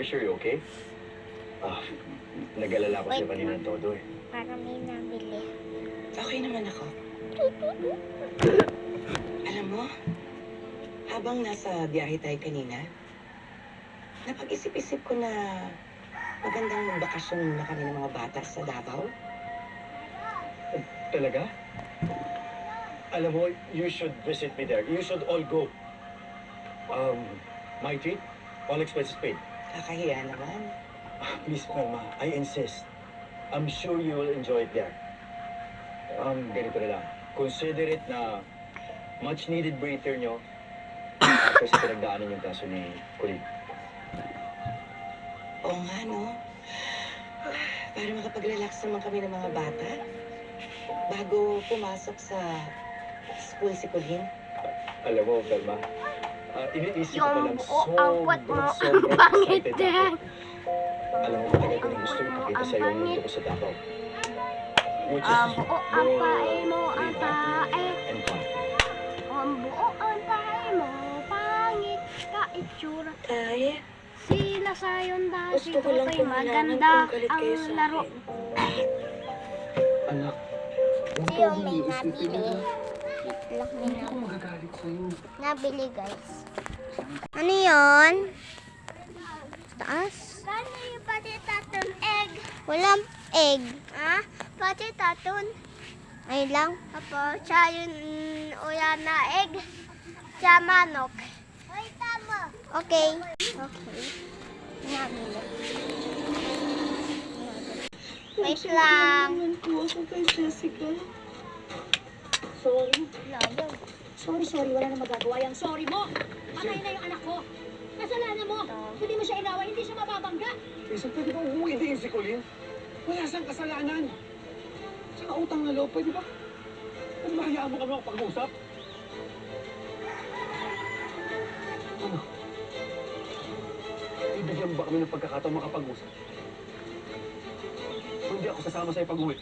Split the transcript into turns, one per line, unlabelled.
sure you're okay? Ah, nag-alala ko siya
Wait
kanina
lang.
todo eh.
Para may nabili.
Okay naman ako. Alam mo, habang nasa biyahe tayo kanina, napag-isip-isip ko na magandang magbakasyon muna kami ng mga bata sa Davao.
Talaga? Alam mo, you should visit me there. You should all go. My treat, all expenses paid.
Kakahiya naman.
Please, Palma, I insist. I'm sure you will enjoy it there. Ganito na lang. Consider it na much needed breather nyo after sa pinagdaanan yung kaso ni Colleen.
Oo nga, no? Para makapag-relax naman kami ng mga bata. Bago pumasok sa school si Colleen.
Alam mo, Palma, iniisip ko pa lang
Ang buo, ang
sobrang
pangit
excited
din.
ako. Alam mo, matagal ko nang gusto ipakita sa'yo ang mundo ko sa Davao. Which is
Ang buo, ang pae mo, ang
relaxing
pae.
and fun.
Ang buo, ang pae mo, pangit ka itsura.
Tay,
Sila sayon dahil
gusto ko lang
kay
kung malaman
maganda
kung galit
ang
kayo sa
laro.
akin.
Anak,
Sino may nabili? Look, may
ako magagalit sa'yo.
nabili, guys. Ano yun? Taas? Paano yung pati taton egg? Walang egg. Ah? Pati taton? Ay lang? Apo, siya yung uyan na egg. Siya manok. Ay, tama. Okay. Okay. Nabili. Wait lang.
Naman ko ako kay Jessica. Sorry.
Lalo.
Sorry, wala na magagawa yung sorry mo. Patay na yung anak ko. Kasalanan mo. Hindi mo siya inawa, hindi siya mababangga.
Isang pwede ba umuwidiin si Colleen? Wala siyang kasalanan. Tsaka utang na loob, pwede ba? Pwede ba hayaan mo kami makapag-usap? Ano? Ibigyan mo ba kami ng pagkakataon makapag-usap? O hindi ako sasama sa'yo pag-uwi?